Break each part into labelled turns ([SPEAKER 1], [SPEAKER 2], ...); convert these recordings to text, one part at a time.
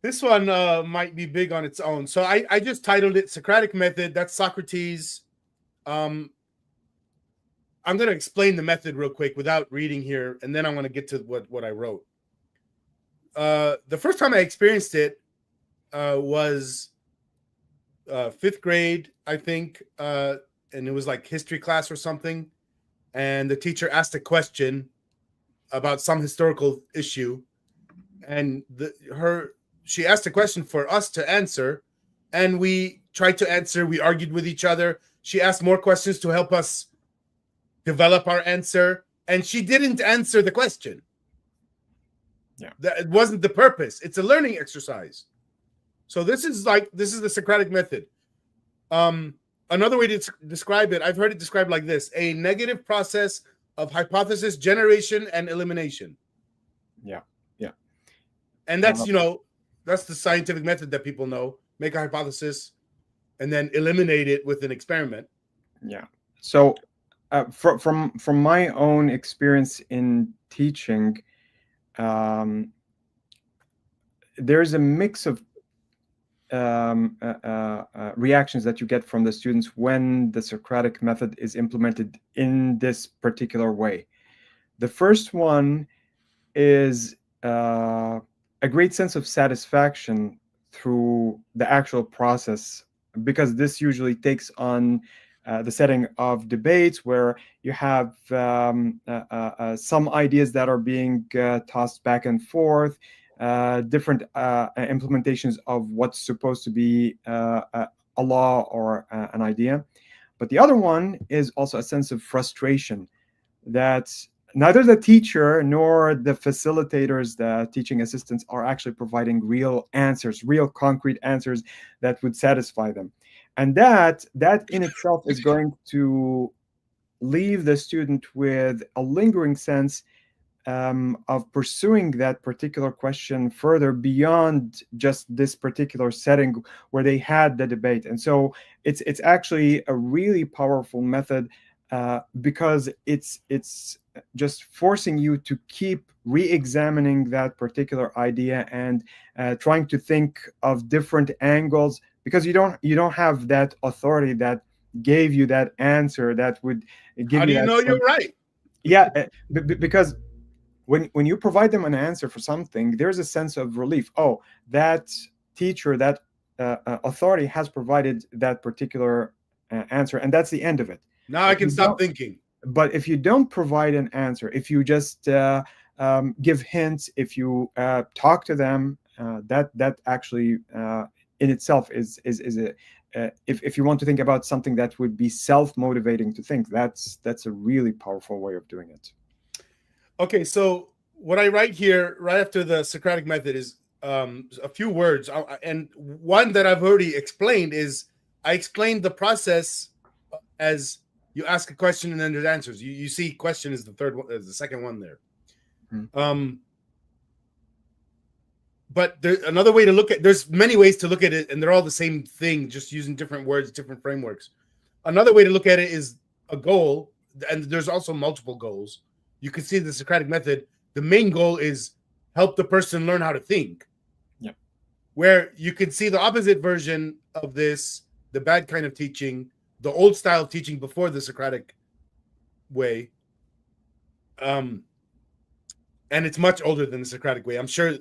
[SPEAKER 1] This one might be big on its own. So I just titled it Socratic Method. That's Socrates. I'm going to explain the method real quick without reading here, and then I'm going to get to what I wrote. The first time I experienced it was fifth grade, I think, and it was like history class or something. And the teacher asked a question about some historical issue, and she asked a question for us to answer, and we tried to answer. We argued with each other. She asked more questions to help us develop our answer, and she didn't answer the question.
[SPEAKER 2] Yeah,
[SPEAKER 1] that wasn't the purpose. It's a learning exercise. So this is the Socratic method. Another way to describe it, I've heard it described like this: a negative process of hypothesis generation and elimination.
[SPEAKER 2] yeah.
[SPEAKER 1] And that's that's the scientific method that people know. Make a hypothesis and then eliminate it with an experiment.
[SPEAKER 2] Yeah. So from my own experience in teaching, there's a mix of reactions that you get from the students when the Socratic method is implemented in this particular way. The first one is a great sense of satisfaction through the actual process, because this usually takes on the setting of debates where you have some ideas that are being tossed back and forth, different implementations of what's supposed to be a law or an idea. But the other one is also a sense of frustration that neither the teacher nor the facilitators, the teaching assistants, are actually providing real answers, real concrete answers that would satisfy them. And that in itself is going to leave the student with a lingering sense of pursuing that particular question further beyond just this particular setting where they had the debate. And so it's actually a really powerful method because it's just forcing you to keep re-examining that particular idea and trying to think of different angles, because you don't have that authority that gave you that answer that would give
[SPEAKER 1] How do
[SPEAKER 2] you
[SPEAKER 1] you
[SPEAKER 2] that
[SPEAKER 1] know you're right?
[SPEAKER 2] yeah, because when you provide them an answer for something, there's a sense of relief. Oh, that teacher, that authority has provided that particular answer, and that's the end of it.
[SPEAKER 1] Now I
[SPEAKER 2] If
[SPEAKER 1] can
[SPEAKER 2] you
[SPEAKER 1] stop
[SPEAKER 2] don't,
[SPEAKER 1] thinking.
[SPEAKER 2] but if you don't provide an answer, if you just give hints, if you talk to them, that actually in itself is a if you want to think about something that would be self-motivating to think, that's a really powerful way of doing it.
[SPEAKER 1] Okay, so what I write here right after the Socratic method is a few words, and one that I've already explained is I explained the process as you ask a question and then there's answers. You see, question is the third one, is the second one there. But there's another way to look at. There's many ways to look at it, and they're all the same thing, just using different words, different frameworks. Another way to look at it is a goal, and there's also multiple goals. You can see the Socratic method. The main goal is help the person learn how to think.
[SPEAKER 2] Yeah.
[SPEAKER 1] Where you can see the opposite version of this, the bad kind of teaching, the old style of teaching before the Socratic way. And it's much older than the Socratic way. I'm sure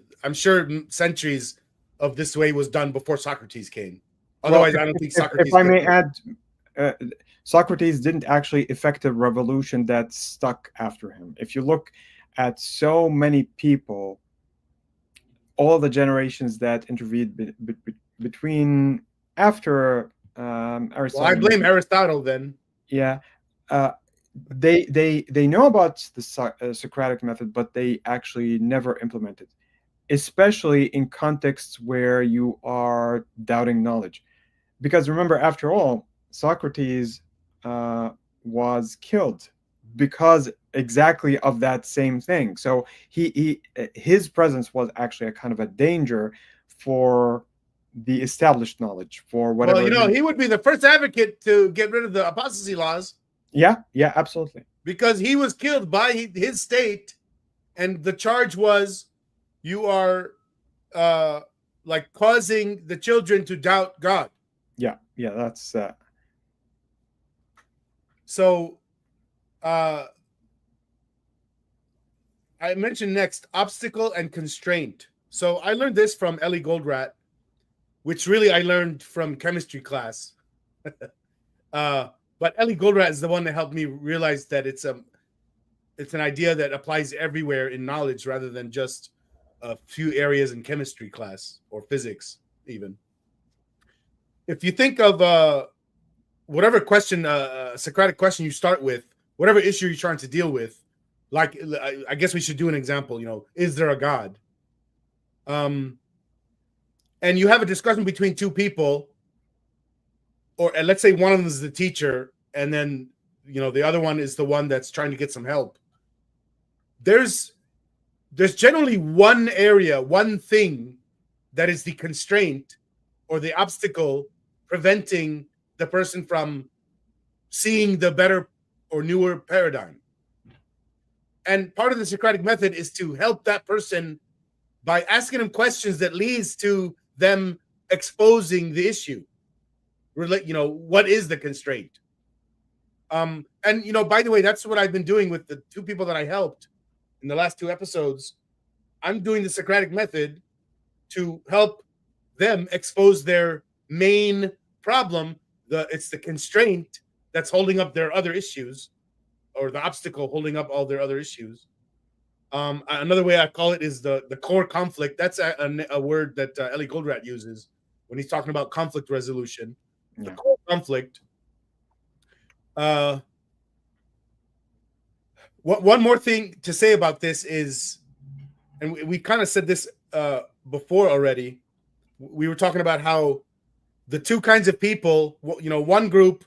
[SPEAKER 1] centuries of this way was done before Socrates came. Otherwise,
[SPEAKER 2] Well,
[SPEAKER 1] I don't think Socrates.
[SPEAKER 2] if I may add, Socrates didn't actually effect a revolution that stuck after him. If you look at so many people, all the generations that intervened between after Aristotle.
[SPEAKER 1] Well, I blame Aristotle then.
[SPEAKER 2] Yeah. They know about the Socratic method, but they actually never implement it, especially in contexts where you are doubting knowledge. Because remember, after all, Socrates was killed because exactly of that same thing. So his presence was actually a kind of a danger for the established knowledge, for whatever.
[SPEAKER 1] Well, he would be the first advocate to get rid of the apostasy laws.
[SPEAKER 2] Yeah, absolutely.
[SPEAKER 1] Because he was killed by his state, and the charge was you are like causing the children to doubt God.
[SPEAKER 2] Yeah, that's
[SPEAKER 1] So I mentioned next obstacle and constraint. So I learned this from Ellie Goldratt, which really I learned from chemistry class. But Ellie Goldratt is the one that helped me realize that it's an idea that applies everywhere in knowledge rather than just a few areas in chemistry class or physics even. If you think of whatever question, Socratic question you start with, whatever issue you're trying to deal with, like I guess we should do an example, is there a God? And you have a discussion between two people, or let's say one of them is the teacher, and then the other one is the one that's trying to get some help. There's generally one area, one thing that is the constraint or the obstacle preventing the person from seeing the better or newer paradigm. And part of the Socratic method is to help that person by asking them questions that leads to them exposing the issue. What is the constraint? And by the way, that's what I've been doing with the two people that I helped in the last two episodes. I'm doing the Socratic method to help them expose their main problem. It's the constraint that's holding up their other issues, or the obstacle holding up all their other issues. Another way I call it is the core conflict. That's a word that Ellie Goldratt uses when he's talking about conflict resolution. The core conflict. One more thing to say about this is, and we kind of said this before already. We were talking about how the two kinds of people, one group,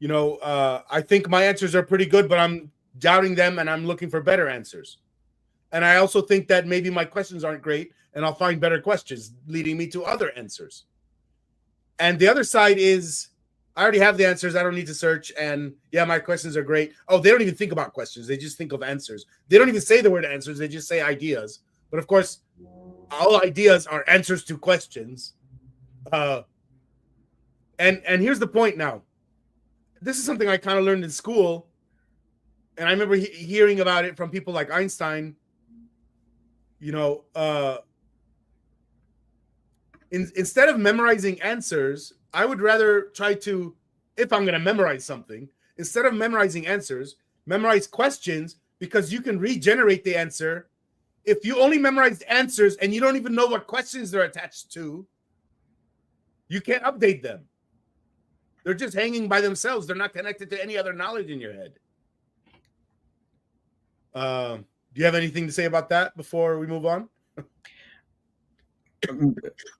[SPEAKER 1] I think my answers are pretty good, but I'm doubting them and I'm looking for better answers. And I also think that maybe my questions aren't great and I'll find better questions leading me to other answers. And the other side is, I already have the answers. I don't need to search. And yeah, my questions are great. Oh, they don't even think about questions. They just think of answers. They don't even say the word answers. They just say ideas. But of course, all ideas are answers to questions. And here's the point now. This is something I kind of learned in school. And I remember hearing about it from people like Einstein. Instead of memorizing answers, I would rather try to, if I'm going to memorize something, instead of memorizing answers, memorize questions, because you can regenerate the answer. If you only memorize answers and you don't even know what questions they're attached to, you can't update them. They're just hanging by themselves. They're not connected to any other knowledge in your head. Do you have anything to say about that before we move on?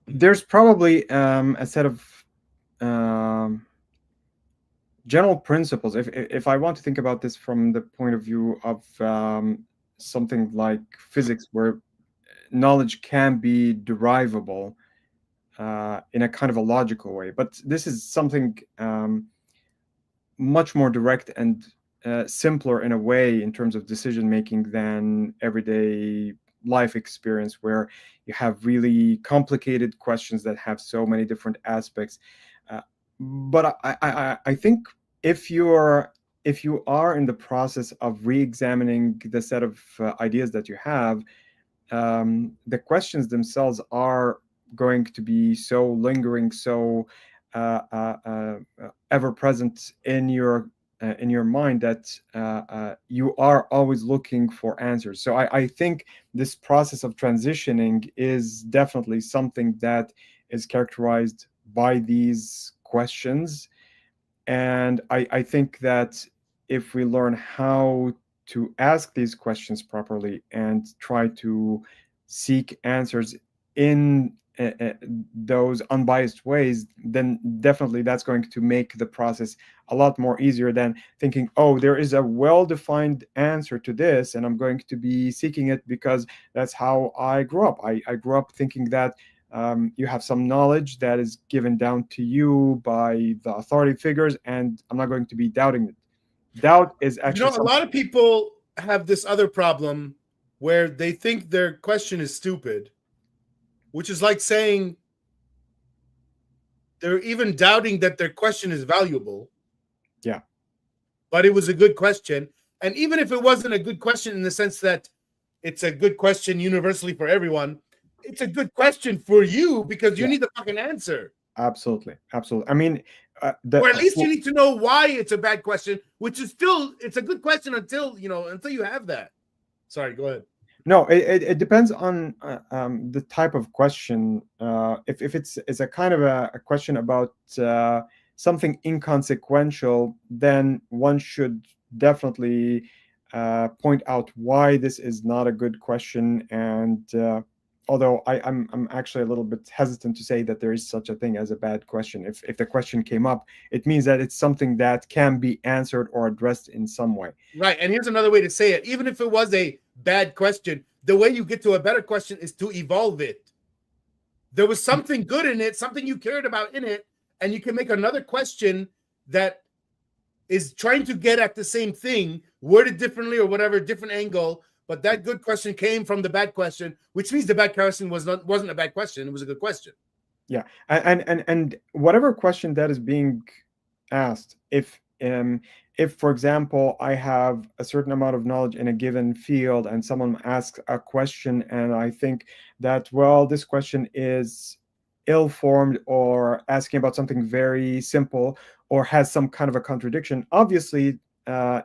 [SPEAKER 2] There's probably a set of general principles. If I want to think about this from the point of view of something like physics, where knowledge can be derivable in a kind of a logical way, but this is something much more direct and simpler in a way in terms of decision making than everyday life experience, where you have really complicated questions that have so many different aspects. But I think if you are in the process of re-examining the set of ideas that you have, the questions themselves are going to be so lingering, so ever present in your mind that you are always looking for answers. So I think this process of transitioning is definitely something that is characterized by these questions. And I think that if we learn how to ask these questions properly and try to seek answers in those unbiased ways, then definitely that's going to make the process a lot more easier than thinking, oh, there is a well-defined answer to this and I'm going to be seeking it because that's how I grew up. I grew up thinking that you have some knowledge that is given down to you by the authority figures, and I'm not going to be doubting it. Doubt is actually
[SPEAKER 1] a lot of people have this other problem where they think their question is stupid, which is like saying they're even doubting that their question is valuable.
[SPEAKER 2] Yeah.
[SPEAKER 1] But it was a good question. And even if it wasn't a good question in the sense that it's a good question universally for everyone, it's a good question for you because you need the fucking answer.
[SPEAKER 2] Absolutely. Absolutely. I mean,
[SPEAKER 1] or at least you need to know why it's a bad question, which is still, it's a good question until you have that. Sorry, go ahead.
[SPEAKER 2] No, it depends on the type of question. If it's a kind of a question about something inconsequential, then one should definitely point out why this is not a good question. And although I'm actually a little bit hesitant to say that there is such a thing as a bad question. If the question came up, it means that it's something that can be answered or addressed in some way.
[SPEAKER 1] Right. And here's another way to say it. Even if it was a bad question, the way you get to a better question is to evolve it. There was something good in it, something you cared about in it, and you can make another question that is trying to get at the same thing, worded differently or whatever, different angle. But that good question came from the bad question, which means the bad question wasn't a bad question. It was a good question.
[SPEAKER 2] Yeah. And whatever question that is being asked, if for example I have a certain amount of knowledge in a given field and someone asks a question and I think that, well, this question is ill-formed or asking about something very simple or has some kind of a contradiction, obviously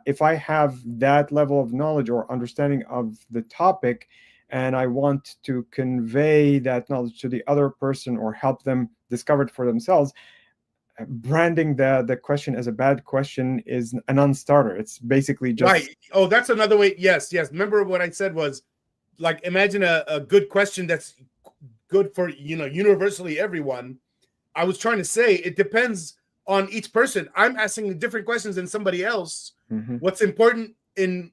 [SPEAKER 2] if I have that level of knowledge or understanding of the topic and I want to convey that knowledge to the other person or help them discover it for themselves, branding the question as a bad question is a non-starter. It's basically just
[SPEAKER 1] right. Oh, that's another way. Yes. Remember what I said was, like, imagine a good question that's good for universally everyone. I was trying to say it depends on each person. I'm asking different questions than somebody else.
[SPEAKER 2] Mm-hmm.
[SPEAKER 1] What's important in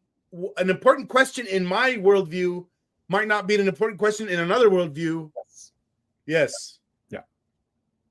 [SPEAKER 1] an important question in my worldview might not be an important question in another worldview. Yes.